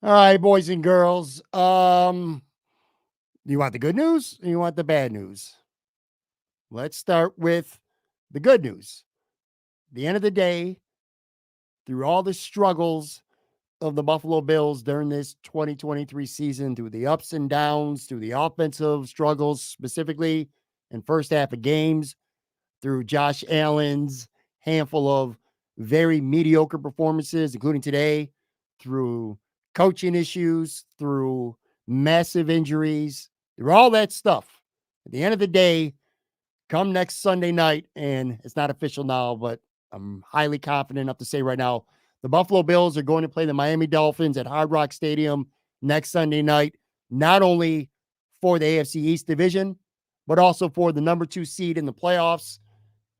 All right, boys and girls. You want the good news or you want the bad news? Let's start with the good news. At the end of the day, through all the struggles of the Buffalo Bills during this 2023 season, through the ups and downs, through the offensive struggles, specifically in first half of games, through Josh Allen's handful of very mediocre performances, including today, through coaching issues, through massive injuries, through all that stuff. At the end of the day, come next Sunday night, and it's not official now, but I'm highly confident enough to say right now, the Buffalo Bills are going to play the Miami Dolphins at Hard Rock Stadium next Sunday night, not only for the AFC East division, but also for the number 2 seed in the playoffs.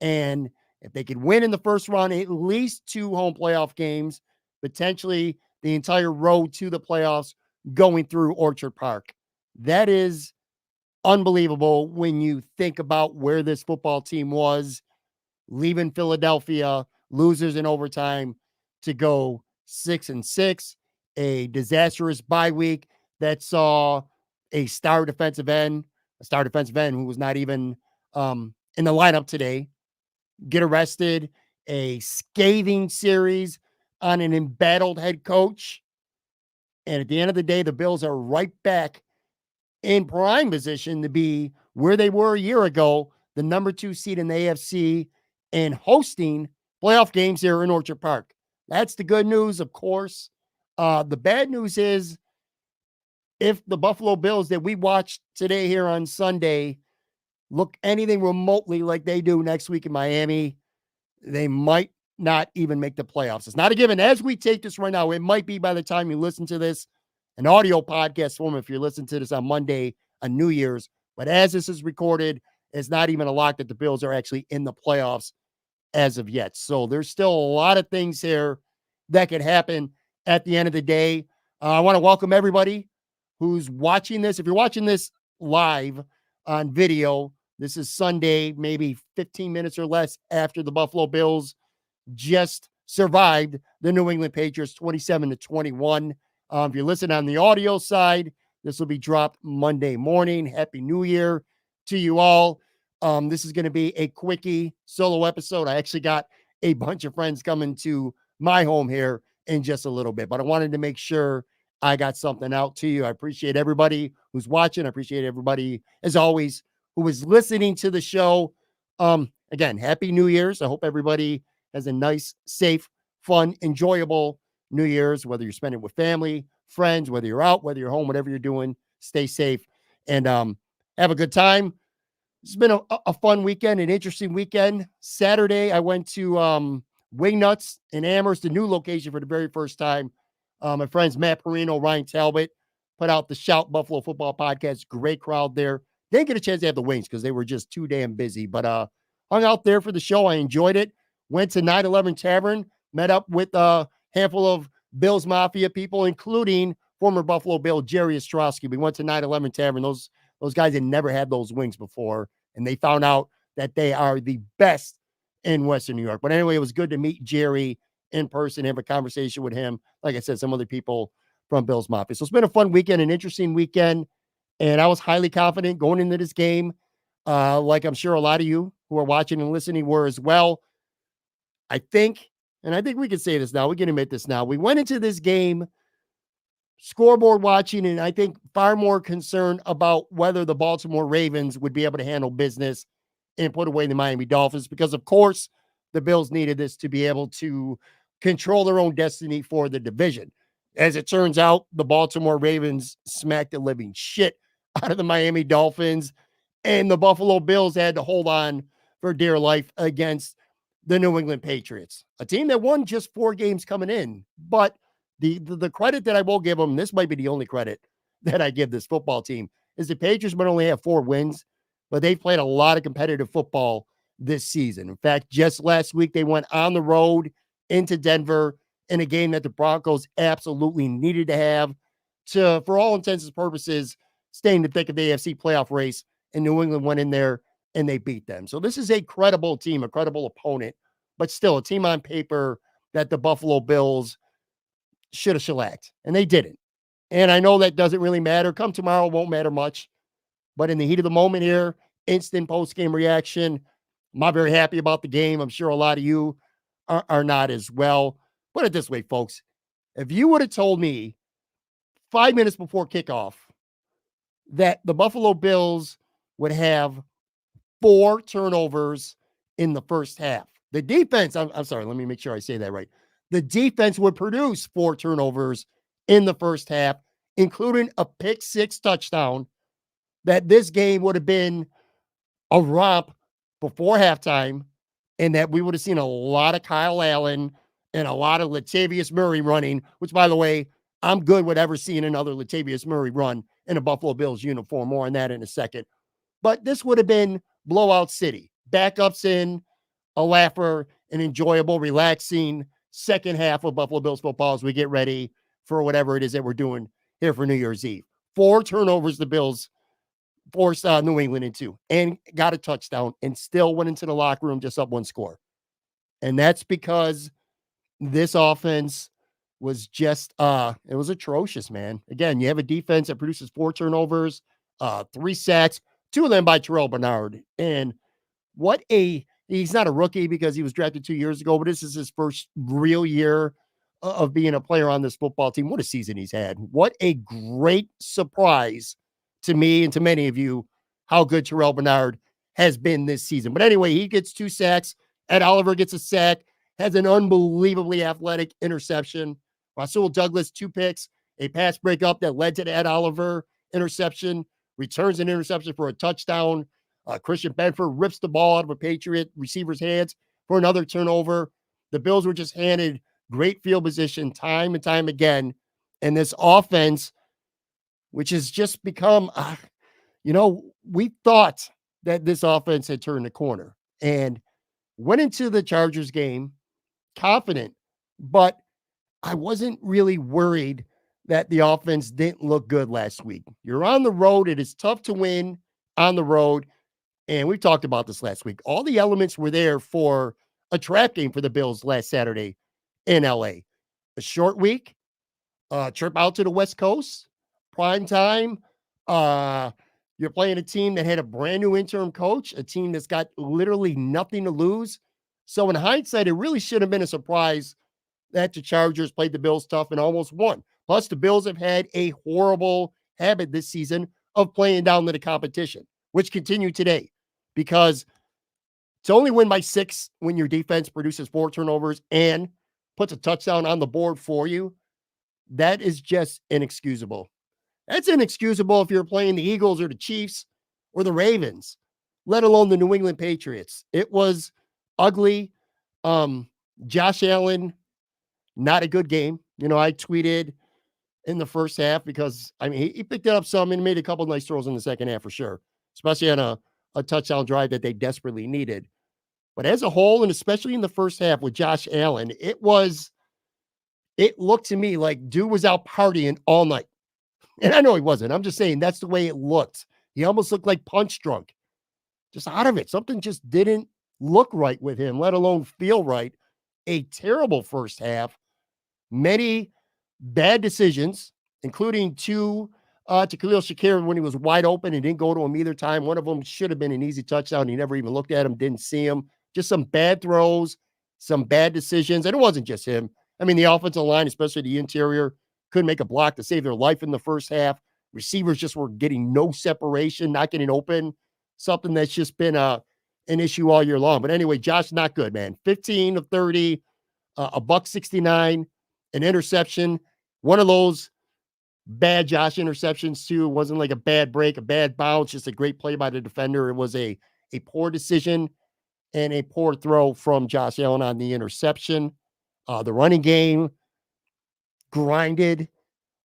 And if they could win in the first round, at least 2 home playoff games, potentially the entire road to the playoffs going through Orchard Park. That is unbelievable when you think about where this football team was leaving Philadelphia, losers in overtime, to go 6-6, a disastrous bye week that saw a star defensive end who was not even in the lineup today, get arrested, a scathing series on an embattled head coach. And at the end of the day, the Bills are right back in prime position to be where they were a year ago, the number 2 seed in the AFC, and hosting playoff games here in Orchard Park. That's the good news, of course. The bad news is if the Buffalo Bills that we watched today here on Sunday look anything remotely like they do next week in Miami, they might not even make the playoffs. It's not a given. As we take this right now, it might be by the time you listen to this, an audio podcast form if you're listening to this on Monday on New Year's. But as this is recorded, it's not even a lock that the Bills are actually in the playoffs as of yet. So there's still a lot of things here that could happen at the end of the day. I want to welcome everybody who's watching this. If you're watching this live on video, this is Sunday, maybe 15 minutes or less after the Buffalo Bills just survived the New England Patriots 27-21. If you're listening on the audio side, this will be dropped Monday morning. Happy New Year to you all. This is going to be a quickie solo episode. I actually got a bunch of friends coming to my home here in just a little bit, but I wanted to make sure I got something out to you. I appreciate everybody who's watching. I appreciate everybody, as always, who is listening to the show. Again, Happy New Year's. I hope everybody has a nice, safe, fun, enjoyable New Year's, whether you're spending it with family, friends, whether you're out, whether you're home, whatever you're doing, stay safe and have a good time. It's been a fun weekend, an interesting weekend. Saturday, I went to Wingnuts in Amherst, a new location for the very first time. My friends Matt Perino, Ryan Talbot put out the Shout Buffalo Football podcast. Great crowd there. Didn't get a chance to have the wings because they were just too damn busy, but hung out there for the show. I enjoyed it. Went to 911 Tavern, met up with a handful of Bills Mafia people, including former Buffalo Bill Jerry Ostrowski. We went to 911 Tavern. Those guys had never had those wings before, and they found out that they are the best in Western New York. But anyway, it was good to meet Jerry in person, have a conversation with him. Like I said, some other people from Bills Mafia. So it's been a fun weekend, an interesting weekend, and I was highly confident going into this game, like I'm sure a lot of you who are watching and listening were as well. I think we can say this now. We can admit this now. We went into this game scoreboard watching, and I think far more concerned about whether the Baltimore Ravens would be able to handle business and put away the Miami Dolphins, because of course the Bills needed this to be able to control their own destiny for the division. As it turns out, the Baltimore Ravens smacked the living shit out of the Miami Dolphins, and the Buffalo Bills had to hold on for dear life against the New England Patriots, a team that won just 4 games coming in. But the credit that I will give them, this might be the only credit that I give this football team, is the Patriots might only have 4 wins, but they've played a lot of competitive football this season. In fact, just last week, they went on the road into Denver in a game that the Broncos absolutely needed to have to, for all intents and purposes, stay in the thick of the AFC playoff race, and New England went in there and they beat them. So this is a credible team, a credible opponent, but still a team on paper that the Buffalo Bills should have shellacked, and they didn't. And I know that doesn't really matter. Come tomorrow, won't matter much. But in the heat of the moment here, instant post game reaction. I'm not very happy about the game. I'm sure a lot of you are not as well. Put it this way, folks. If you would have told me 5 minutes before kickoff that the Buffalo Bills would have 4 turnovers in the first half, the defense, I'm sorry, let me make sure I say that right. The defense would produce 4 turnovers in the first half, including a pick six touchdown, that this game would have been a romp before halftime, and that we would have seen a lot of Kyle Allen and a lot of Latavius Murray running, which, by the way, I'm good with ever seeing another Latavius Murray run in a Buffalo Bills uniform. More on that in a second. But this would have been blowout city. Backups in, a laugher, an enjoyable, relaxing second half of Buffalo Bills football as we get ready for whatever it is that we're doing here for New Year's Eve. 4 turnovers the Bills forced New England into and got a touchdown and still went into the locker room just up 1 score. And that's because this offense was just it was atrocious, man. Again, you have a defense that produces 4 turnovers, 3 sacks, 2 of them by Terrell Bernard. And he's not a rookie because he was drafted 2 years ago, but this is his first real year of being a player on this football team. What a season he's had. What a great surprise to me and to many of you how good Terrell Bernard has been this season. But anyway, he gets 2 sacks. Ed Oliver gets a sack, has an unbelievably athletic interception. Rasul Douglas, 2 picks, a pass breakup that led to the Ed Oliver interception, returns an interception for a touchdown. Christian Benford rips the ball out of a Patriot receiver's hands for another turnover. The Bills were just handed great field position time and time again. And this offense, which has just become, we thought that this offense had turned the corner and went into the Chargers game confident, but I wasn't really worried that the offense didn't look good last week. You're on the road. It is tough to win on the road. And we talked about this last week. All the elements were there for a trap game for the Bills last Saturday in LA. A short week, trip out to the West Coast, prime time. You're playing a team that had a brand new interim coach, a team that's got literally nothing to lose. So in hindsight, it really should have been a surprise that the Chargers played the Bills tough and almost won. Plus, the Bills have had a horrible habit this season of playing down to the competition, which continued today because to only win by 6 when your defense produces 4 turnovers and puts a touchdown on the board for you, that is just inexcusable. That's inexcusable if you're playing the Eagles or the Chiefs or the Ravens, let alone the New England Patriots. It was ugly. Josh Allen, not a good game. I tweeted in the first half because, he picked it up some and made a couple nice throws in the second half for sure, especially on a touchdown drive that they desperately needed. But as a whole, and especially in the first half with Josh Allen, it looked to me like dude was out partying all night. And I know he wasn't. I'm just saying that's the way it looked. He almost looked like punch drunk, just out of it. Something just didn't look right with him, let alone feel right. A terrible first half. Many bad decisions, including 2 to Khalil Shakir when he was wide open and didn't go to him either time. One of them should have been an easy touchdown. He never even looked at him, didn't see him. Just some bad throws, some bad decisions. And it wasn't just him. The offensive line, especially the interior, couldn't make a block to save their life in the first half. Receivers just were getting no separation, not getting open. Something that's just been an issue all year long. But anyway, Josh, not good, man. 15 of 30, a $169, an interception. One of those bad Josh interceptions, too. It wasn't like a bad break, a bad bounce, just a great play by the defender. It was a poor decision and a poor throw from Josh Allen on the interception. The running game grinded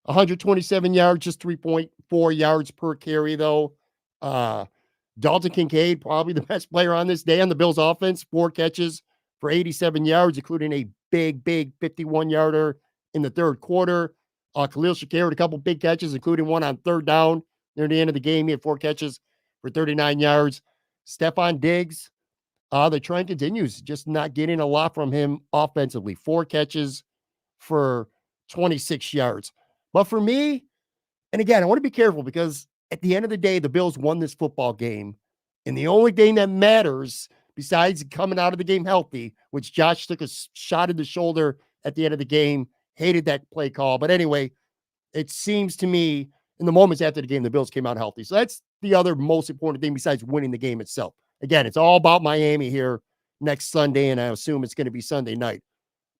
127 yards, just 3.4 yards per carry, though. Dalton Kincaid, probably the best player on this day on the Bills offense, 4 catches for 87 yards, including a big 51-yarder in the third quarter. Khalil Shakir had a couple big catches, including one on third down near the end of the game. He had 4 catches for 39 yards. Stephon Diggs, the trend continues, just not getting a lot from him offensively. 4 catches for 26 yards. But for me, And again, I want to be careful because at the end of the day, the Bills won this football game. And the only thing that matters, besides coming out of the game healthy, which Josh took a shot in the shoulder at the end of the game, hated that play call. But anyway, it seems to me in the moments after the game, the Bills came out healthy. So that's the other most important thing besides winning the game itself. Again, it's all about Miami here next Sunday, and I assume it's going to be Sunday night.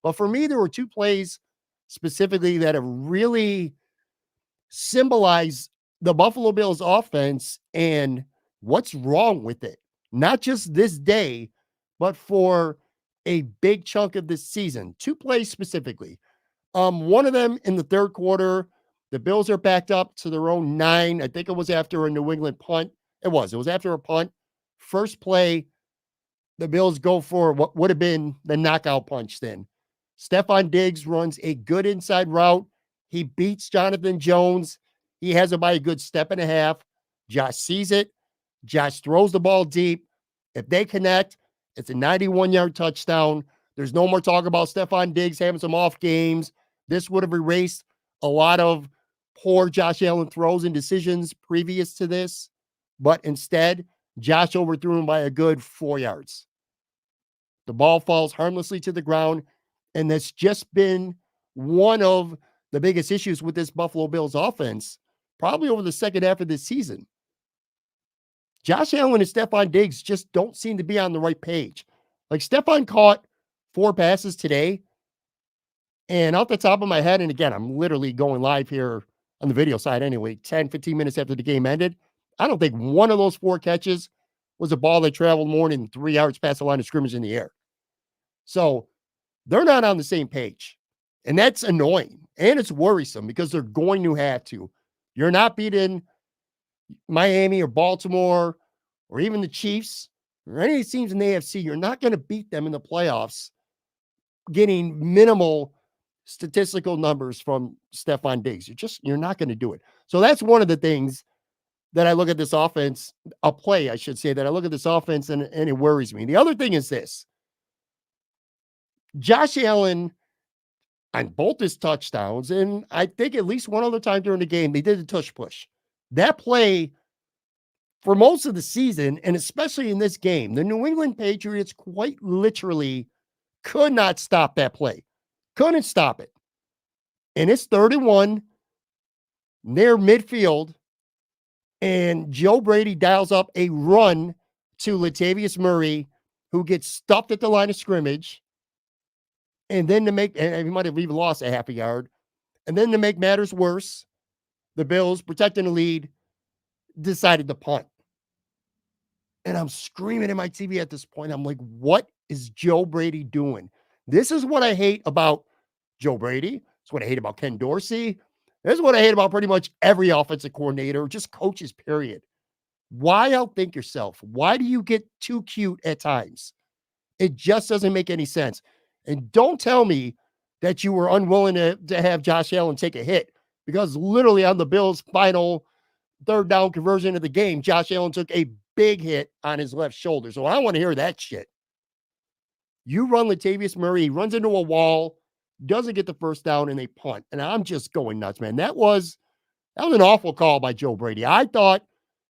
But for me, there were two plays specifically that have really symbolized the Buffalo Bills offense and what's wrong with it. Not just this day, but for a big chunk of this season. Two plays specifically. One of them in the third quarter, the Bills are backed up to their own 9. I think it was after a New England punt. It was after a punt. First play, the Bills go for what would have been the knockout punch then. Stephon Diggs runs a good inside route. He beats Jonathan Jones. He has it by a good step and a half. Josh sees it. Josh throws the ball deep. If they connect, it's a 91-yard touchdown. There's no more talk about Stephon Diggs having some off games. This would have erased a lot of poor Josh Allen throws and decisions previous to this. But instead, Josh overthrew him by a good 4 yards. The ball falls harmlessly to the ground. And that's just been one of the biggest issues with this Buffalo Bills offense, probably over the second half of this season. Josh Allen and Stephon Diggs just don't seem to be on the right page. Like Stephon caught 4 passes today. And off the top of my head, and again, I'm literally going live here on the video side anyway, 10, 15 minutes after the game ended. I don't think one of those 4 catches was a ball that traveled more than 3 yards past the line of scrimmage in the air. So they're not on the same page. And that's annoying. And it's worrisome because they're going to have to. You're not beating Miami or Baltimore or even the Chiefs or any of these teams in the AFC. You're not going to beat them in the playoffs getting minimal statistical numbers from Stephon Diggs. You're not going to do it. So that's one of the things that I look at this offense, a play, I should say, that I look at this offense and it worries me. The other thing is this. Josh Allen on both his touchdowns, and I think at least one other time during the game, they did a tush push. That play for most of the season, and especially in this game, the New England Patriots quite literally could not stop that play. Couldn't stop it. And it's 31 near midfield, and Joe Brady dials up a run to Latavius Murray, who gets stuffed at the line of scrimmage. And then and he might have even lost a half a yard. And then to make matters worse, the Bills, protecting the lead, decided to punt. And I'm screaming at my TV at this point. I'm like, what is Joe Brady doing? This is what I hate about Joe Brady. It's what I hate about Ken Dorsey. This is what I hate about pretty much every offensive coordinator, just coaches, period. Why outthink yourself? Why do you get too cute at times? It just doesn't make any sense. And don't tell me that you were unwilling to have Josh Allen take a hit, because literally on the Bills' final third down conversion of the game, Josh Allen took a big hit on his left shoulder. So I don't want to hear that shit. You run Latavius Murray, he runs into a wall, doesn't get the first down, and they punt. And I'm just going nuts, man. That was an awful call by Joe Brady. I thought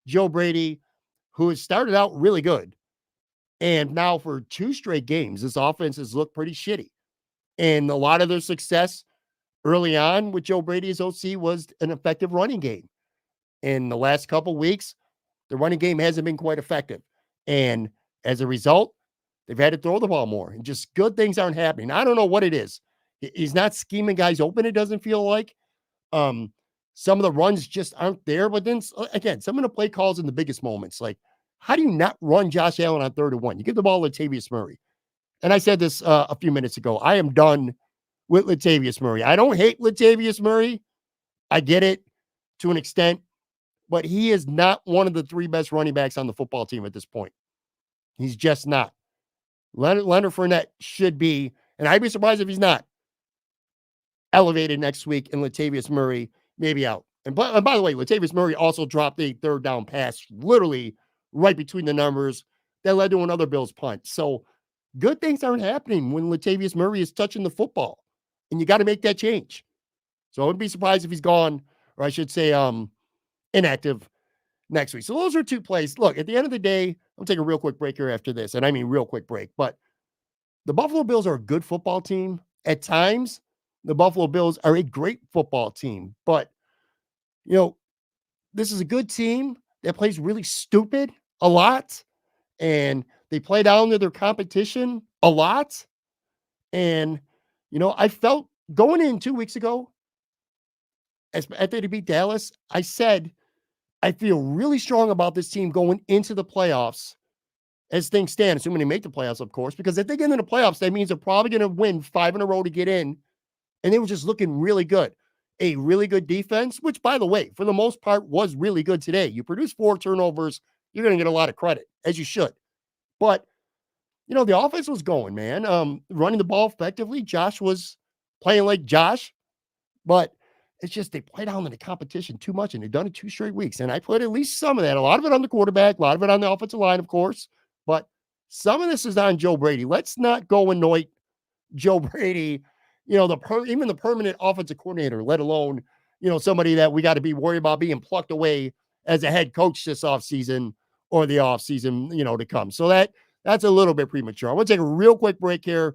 Joe Brady, who has started out really good, and now for 2 straight games, this offense has looked pretty shitty. And a lot of their success early on with Joe Brady as OC was an effective running game. In the last couple of weeks, the running game hasn't been quite effective. And as a result, they've had to throw the ball more. And just good things aren't happening. I don't know what it is. He's not scheming guys open, it doesn't feel like. Some of the runs just aren't there. But then, again, some of the play calls in the biggest moments, like, how do you not run Josh Allen on 3rd and 1? You give the ball to Latavius Murray. And I said this a few minutes ago. I am done with Latavius Murray. I don't hate Latavius Murray. I get it to an extent, but he is not one of the 3 best running backs on the football team at this point. He's just not. Leonard Fournette should be, and I'd be surprised if he's not, elevated next week, and Latavius Murray maybe out. And by the way, Latavius Murray also dropped a 3rd down pass, literally right between the numbers, that led to another Bills punt. So good things aren't happening when Latavius Murray is touching the football, and you got to make that change. So I wouldn't be surprised if he's gone or I should say, inactive next week. So those are two plays. Look, at the end of the day, I'll take a real quick break here after this, and I mean real quick break. But the Buffalo Bills are a good football team. At times, the Buffalo Bills are a great football team. But, you know, this is a good team that plays really stupid a lot, and they play down to their competition a lot. And, I felt going in 2 weeks ago, as after they beat Dallas, I said, I feel really strong about this team going into the playoffs as things stand, assuming they make the playoffs, of course, because if they get into the playoffs, that means they're probably going to win 5 in a row to get in. And they were just looking really good. A really good defense, which, by the way, for the most part, was really good today. You produce 4 turnovers, you're going to get a lot of credit, as you should. But, the offense was going, man. Running the ball effectively. Josh was playing like Josh, but it's just they play down in the competition too much, and they've done it 2 straight weeks. And I put at least some of that, a lot of it on the quarterback, a lot of it on the offensive line, of course. But some of this is on Joe Brady. Let's not go anoint Joe Brady, even the permanent offensive coordinator, let alone, somebody that we got to be worried about being plucked away as a head coach this offseason or the offseason, to come. So that's a little bit premature. I want to take a real quick break here,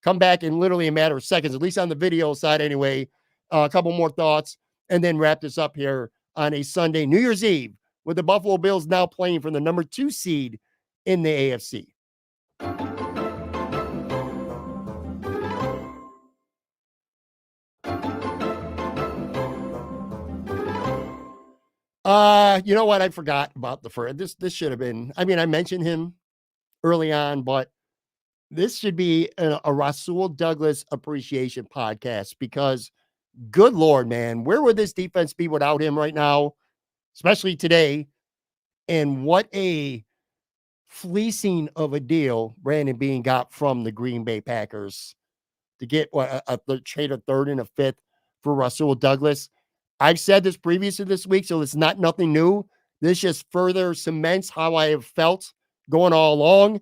come back in literally a matter of seconds, at least on the video side anyway, a couple more thoughts, and then wrap this up here on a Sunday, New Year's Eve, with the Buffalo Bills now playing for the number 2 seed in the AFC. You know what? I forgot about the first. This should have been. I mean, I mentioned him early on, but this should be a Rasul Douglas appreciation podcast because, good Lord, man, where would this defense be without him right now, especially today? And what a fleecing of a deal Brandon Beane got from the Green Bay Packers to get trade a third and a fifth for Rasul Douglas. I've said this previously this week, so it's nothing new. This just further cements how I have felt going all along.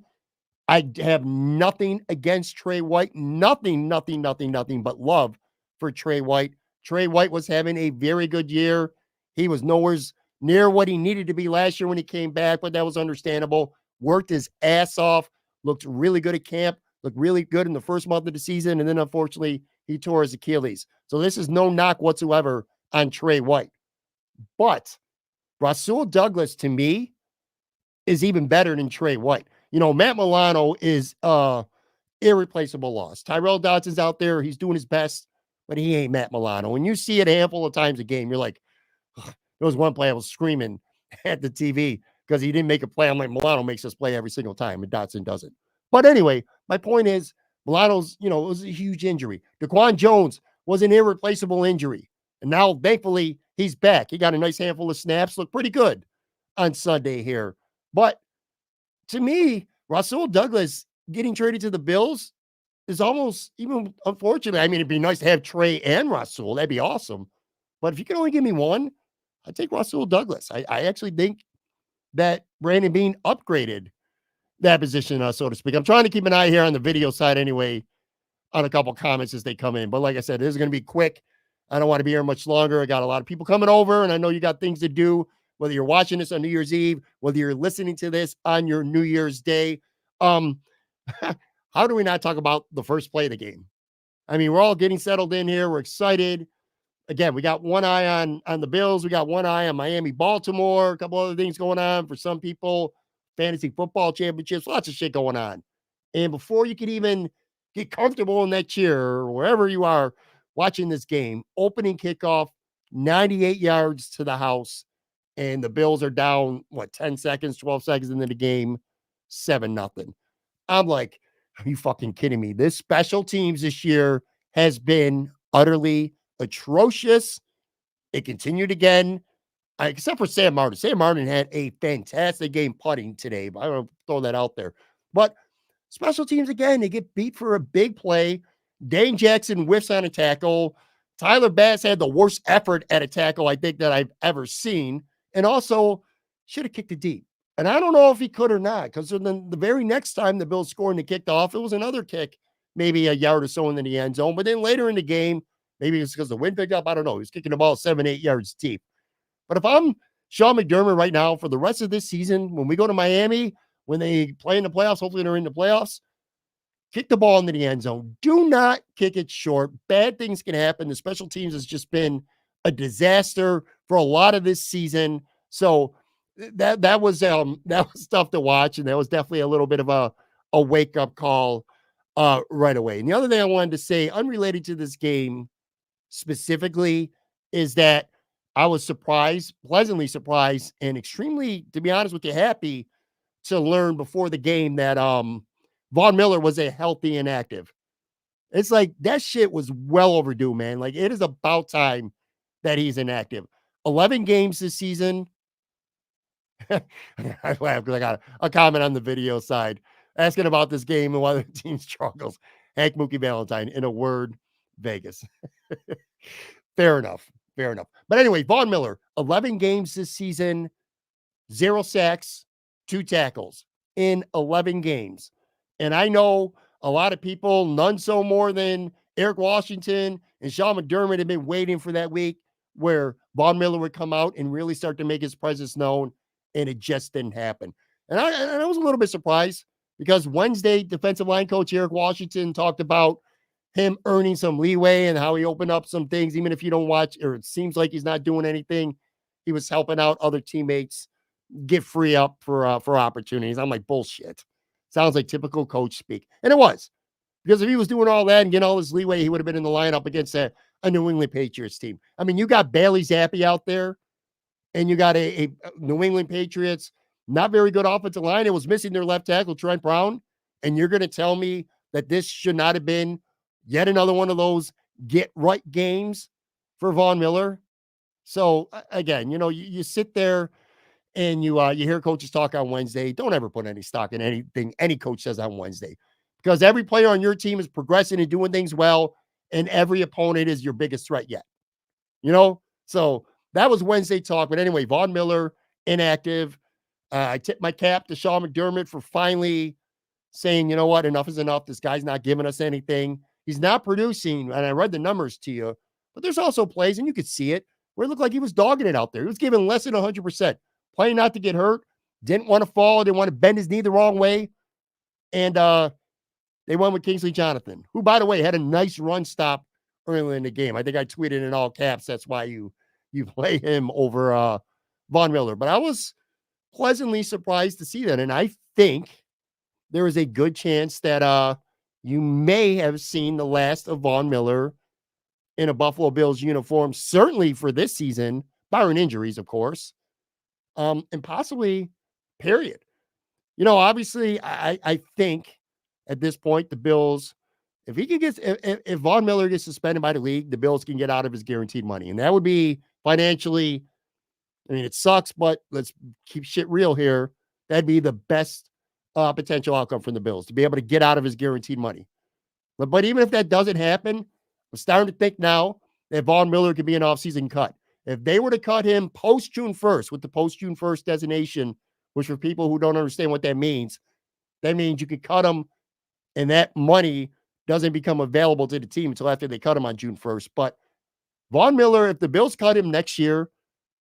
I have nothing against Trey White. Nothing but love for Trey White. Trey White was having a very good year. He was nowhere near what he needed to be last year when he came back, but that was understandable. Worked his ass off. Looked really good at camp. Looked really good in the first month of the season. And then, unfortunately, he tore his Achilles. So this is no knock whatsoever on Trey White. But Rasul Douglas, to me, is even better than Trey White. Matt Milano is irreplaceable loss. Tyrell Dodson's out there. He's doing his best, but he ain't Matt Milano. When you see it a handful of times a game, you're like, there was one play I was screaming at the TV because he didn't make a play. I'm like, Milano makes this play every single time, and Dotson doesn't. But anyway, my point is, Milano's, it was a huge injury. Daquan Jones was an irreplaceable injury. And now, thankfully, he's back. He got a nice handful of snaps. Looked pretty good on Sunday here. But to me, Rasul Douglas getting traded to the Bills is almost even unfortunate. I mean, it'd be nice to have Trey and Rasul. That'd be awesome. But if you can only give me one, I'd take Rasul Douglas. I actually think that Brandon Beane upgraded that position, so to speak. I'm trying to keep an eye here on the video side anyway, on a couple comments as they come in. But like I said, this is going to be quick. I don't want to be here much longer. I got a lot of people coming over, and I know you got things to do, whether you're watching this on New Year's Eve, whether you're listening to this on your New Year's Day. How do we not talk about the first play of the game? I mean, we're all getting settled in here. We're excited. Again, we got one eye on the Bills. We got one eye on Miami, Baltimore, a couple other things going on for some people, fantasy football championships, lots of shit going on. And before you can even get comfortable in that chair or wherever you are watching this game, opening kickoff, 98 yards to the house, and the Bills are down, 10 seconds, 12 seconds into the game, 7-0. I'm like, are you fucking kidding me? This special teams this year has been utterly atrocious. It continued again, except for Sam Martin. Sam Martin had a fantastic game putting today, but I don't throw that out there. But special teams, again, they get beat for a big play. Dane Jackson whiffs on a tackle. Tyler Bass had the worst effort at a tackle I think that I've ever seen. And also should have kicked it deep. And I don't know if he could or not, because then the very next time the Bills scored and they kicked off, it was another kick, maybe a yard or so into the end zone. But then later in the game, Maybe it's because the wind picked up. I don't know. He was kicking the ball 7-8 yards deep. But if I'm Sean McDermott right now for the rest of this season, when we go to Miami, when they play in the playoffs, hopefully they're in the playoffs, kick the ball into the end zone. Do not kick it short. Bad things can happen. The special teams has just been a disaster for a lot of this season. So that was tough to watch, and that was definitely a little bit of a wake up call right away. And the other thing I wanted to say, unrelated to this game specifically, is that I was surprised, pleasantly surprised, and extremely, to be honest with you, happy to learn before the game that Von Miller was a healthy and active. It's like that shit was well overdue, man. Like it is about time that he's inactive. 11 games this season. I laugh because I got a comment on the video side asking about this game and why the team struggles. Hank Mookie Valentine, in a word, Vegas. Fair enough. Fair enough. But anyway, Von Miller, 11 games this season, 0 sacks, 2 tackles in 11 games. And I know a lot of people, none so more than Eric Washington and Sean McDermott, have been waiting for that week where Von Miller would come out and really start to make his presence known, and it just didn't happen. And I was a little bit surprised because Wednesday, defensive line coach Eric Washington talked about him earning some leeway and how he opened up some things, even if you don't watch, or it seems like he's not doing anything. He was helping out other teammates get free up for opportunities. I'm like, bullshit. Sounds like typical coach speak. And it was. Because if he was doing all that and getting all this leeway, he would have been in the lineup against a New England Patriots team. I mean, you got Bailey Zappi out there, and you got a New England Patriots, not very good offensive line. It was missing their left tackle, Trent Brown. And you're going to tell me that this should not have been yet another one of those get right games for Von Miller. So again, you sit there and you hear coaches talk on Wednesday. Don't ever put any stock in anything any coach says on Wednesday, because every player on your team is progressing and doing things well, and every opponent is your biggest threat yet. So that was Wednesday talk. But anyway, Von Miller inactive. I tip my cap to Sean McDermott for finally saying, you know what, enough is enough. This guy's not giving us anything. He's not producing. And I read the numbers to you, but there's also plays, and you could see it, where it looked like he was dogging it out there. He was giving less than 100%, playing not to get hurt, didn't want to fall, didn't want to bend his knee the wrong way. And they went with Kingsley Jonathan, who, by the way, had a nice run stop early in the game. I think I tweeted in all caps, that's why you play him over Von Miller. But I was pleasantly surprised to see that. And I think there is a good chance that you may have seen the last of Von Miller in a Buffalo Bills uniform, certainly for this season, barring injuries, of course, and possibly period. Obviously, I think at this point, the Bills, if Von Miller gets suspended by the league, the Bills can get out of his guaranteed money. And that would be financially, I mean, it sucks, but let's keep shit real here. That'd be the best potential outcome from the Bills, to be able to get out of his guaranteed money. But even if that doesn't happen, I'm starting to think now that Von Miller could be an offseason cut. If they were to cut him post June 1st with the post June 1st designation, which for people who don't understand what that means you could cut him and that money doesn't become available to the team until after they cut him on June 1st. But Von Miller, if the Bills cut him next year,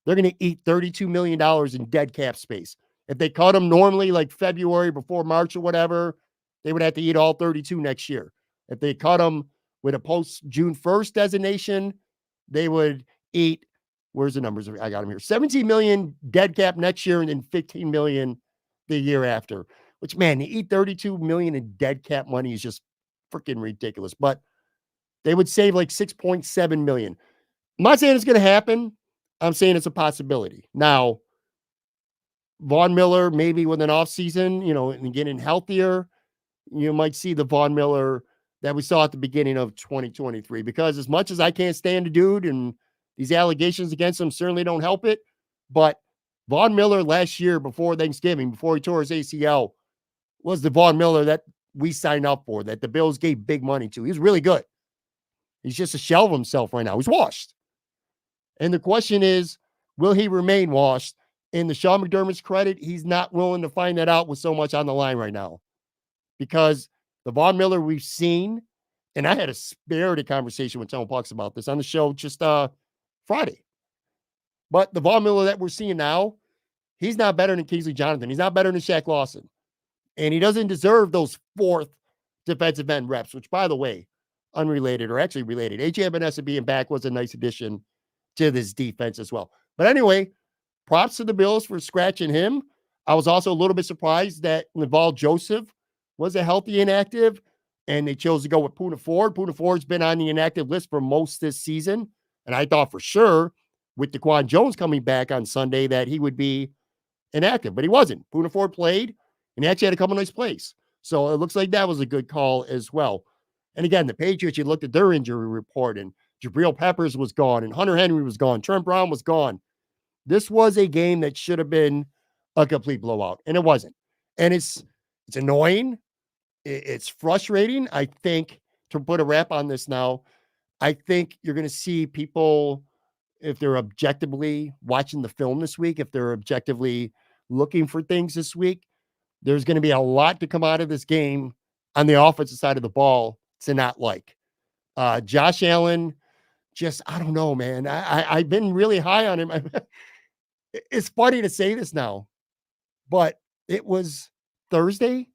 they're going to eat $32 million in dead cap space. If they cut him normally like February before March or whatever, they would have to eat all 32 next year. If they cut him with a post June 1st designation, they would eat, where's the numbers? I got them here. 17 million dead cap next year and then 15 million the year after, which, man, to eat 32 million in dead cap money is just freaking ridiculous. But they would save like 6.7 million. I'm not saying it's going to happen. I'm saying it's a possibility. Now, Von Miller, maybe with an offseason, and getting healthier, you might see the Von Miller that we saw at the beginning of 2023. Because as much as I can't stand the dude, and these allegations against him certainly don't help it, but Von Miller last year before Thanksgiving, before he tore his ACL, was the Von Miller that we signed up for, that the Bills gave big money to. He was really good. He's just a shell of himself right now. He's washed. And the question is, will he remain washed? And to Sean McDermott's credit, he's not willing to find that out with so much on the line right now. Because the Von Miller we've seen And I had a spirited conversation with Tone Pucks about this on the show just Friday. But the Von Miller that we're seeing now, he's not better than Kingsley Jonathan. He's not better than Shaq Lawson. And he doesn't deserve those fourth defensive end reps, which, by the way, unrelated or actually related. A.J. Epinesa being back was a nice addition to this defense as well. But anyway, props to the Bills for scratching him. I was also a little bit surprised that Laval Joseph was a healthy inactive, and they chose to go with Poona Ford. Poona Ford's been on the inactive list for most this season, and I thought for sure with DaQuan Jones coming back on Sunday that he would be inactive, but he wasn't. Poona Ford played, and he actually had a couple nice plays. So it looks like that was a good call as well. And again, the Patriots, you looked at their injury report, and Jabril Peppers was gone, and Hunter Henry was gone. Trent Brown was gone. This was a game that should have been a complete blowout, and it wasn't. And it's annoying. It's frustrating. I think, to put a wrap on this now, I think you're going to see people, if they're objectively watching the film this week, if they're objectively looking for things this week, there's going to be a lot to come out of this game on the offensive side of the ball to not like. Josh Allen, just, I don't know, man. I've been really high on him. It's funny to say this now, but it was Thursday.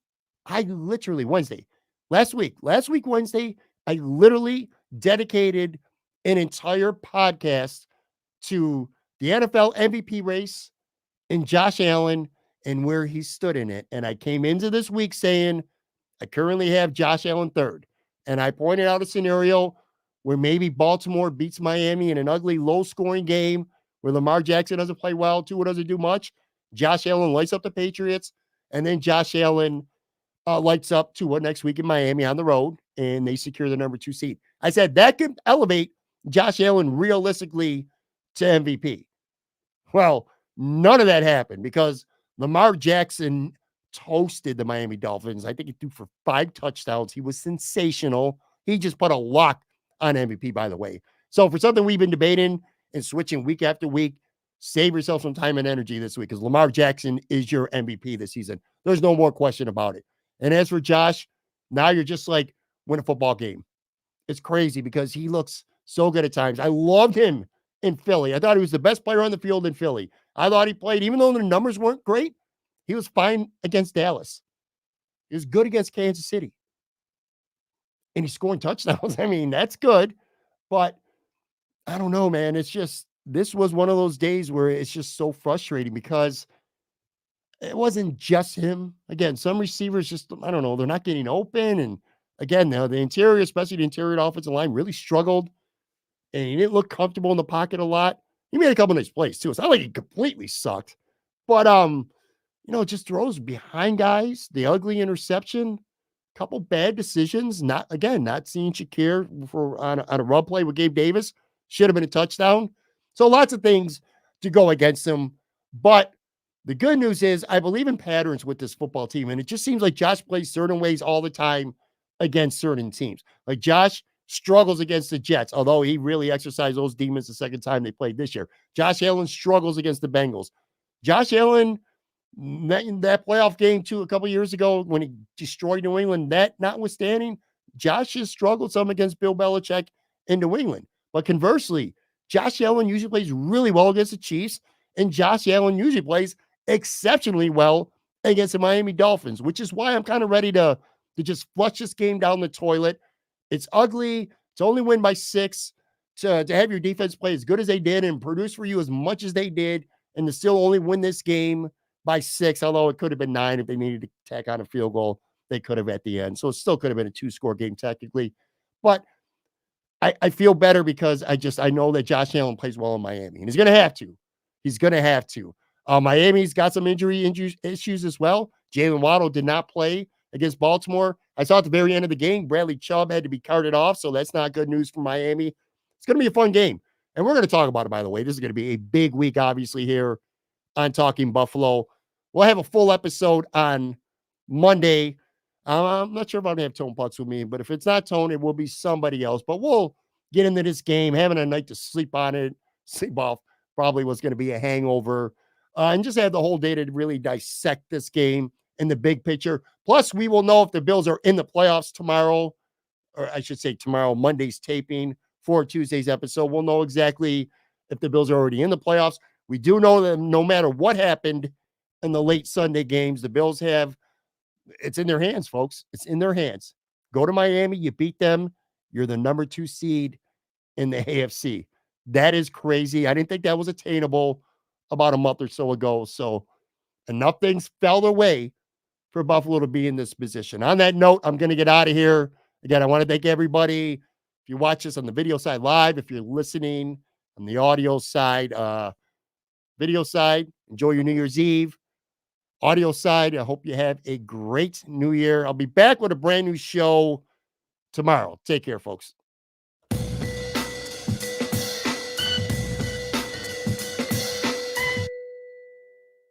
Wednesday, last week, Wednesday, I literally dedicated an entire podcast to the NFL MVP race and Josh Allen and where he stood in it. And I came into this week saying, I currently have Josh Allen third. And I pointed out a scenario where maybe Baltimore beats Miami in an ugly, low-scoring game where Lamar Jackson doesn't play well, Tua doesn't do much. Josh Allen lights up the Patriots, and then Josh Allen lights up Tua next week in Miami on the road, and they secure the number 2 seed. I said that could elevate Josh Allen realistically to MVP. Well, none of that happened because Lamar Jackson toasted the Miami Dolphins. I think he threw for 5 touchdowns. He was sensational. He just put a lock on MVP, by the way. So for something we've been debating and switching week after week, save yourself some time and energy this week because Lamar Jackson is your MVP this season. There's no more question about it. And as for Josh, now you're just like, win a football game. It's crazy because he looks so good at times. I loved him in Philly. I thought he was the best player on the field in Philly. I thought he played, even though the numbers weren't great, he was fine against Dallas. He was good against Kansas City. And he's scoring touchdowns. I mean, that's good. But I don't know, man. It's just, this was one of those days where it's just so frustrating because it wasn't just him. Again, some receivers just, I don't know, they're not getting open. And again, the interior, especially the interior offensive line, really struggled. And he didn't look comfortable in the pocket a lot. He made a couple nice plays too. It's not like he completely sucked. But just throws behind guys, the ugly interception, couple bad decisions. Not seeing Shakir on a run play with Gabe Davis. Should have been a touchdown. So lots of things to go against him. But the good news is I believe in patterns with this football team. And it just seems like Josh plays certain ways all the time against certain teams. Like Josh struggles against the Jets, although he really exercised those demons the second time they played this year. Josh Allen struggles against the Bengals. Josh Allen, that playoff game too, a couple years ago when he destroyed New England, that notwithstanding, Josh has struggled some against Bill Belichick in New England. But conversely, Josh Allen usually plays really well against the Chiefs, and Josh Allen usually plays exceptionally well against the Miami Dolphins, which is why I'm kind of ready to just flush this game down the toilet. It's ugly. To only win by 6, to have your defense play as good as they did and produce for you as much as they did, and to still only win this game by 6, although it could have been 9 if they needed to tack on a field goal. They could have at the end. So it still could have been a 2-score game technically. But I feel better because I know that Josh Allen plays well in Miami, and he's going to have to. He's going to have to. Miami's got some injury issues as well. Jalen Waddle did not play against Baltimore. I saw at the very end of the game, Bradley Chubb had to be carted off, so that's not good news for Miami. It's going to be a fun game, and we're going to talk about it, by the way. This is going to be a big week, obviously, here on Talking Buffalo. We'll have a full episode on Monday. I'm not sure if I'm going to have Tone Pucks with me, but if it's not Tone, it will be somebody else. But we'll get into this game, having a night to sleep on it, sleep off probably was going to be a hangover, and just have the whole day to really dissect this game in the big picture. Plus, we will know if the Bills are in the playoffs tomorrow. or I should say tomorrow, Monday's taping for Tuesday's episode, we'll know exactly if the Bills are already in the playoffs. We do know that no matter what happened in the late Sunday games, the Bills have, it's in their hands, folks. It's in their hands. Go to Miami, you beat them, you're the number 2 seed in the AFC. That is crazy. I didn't think that was attainable about a month or so ago. So enough things fell their way for Buffalo to be in this position. On that note, I'm going to get out of here. Again, I want to thank everybody. If you watch this on the video side live, if you're listening on the audio side, video side, enjoy your New Year's Eve. Audio side, I hope you have a great new year. I'll be back with a brand new show tomorrow. Take care, folks.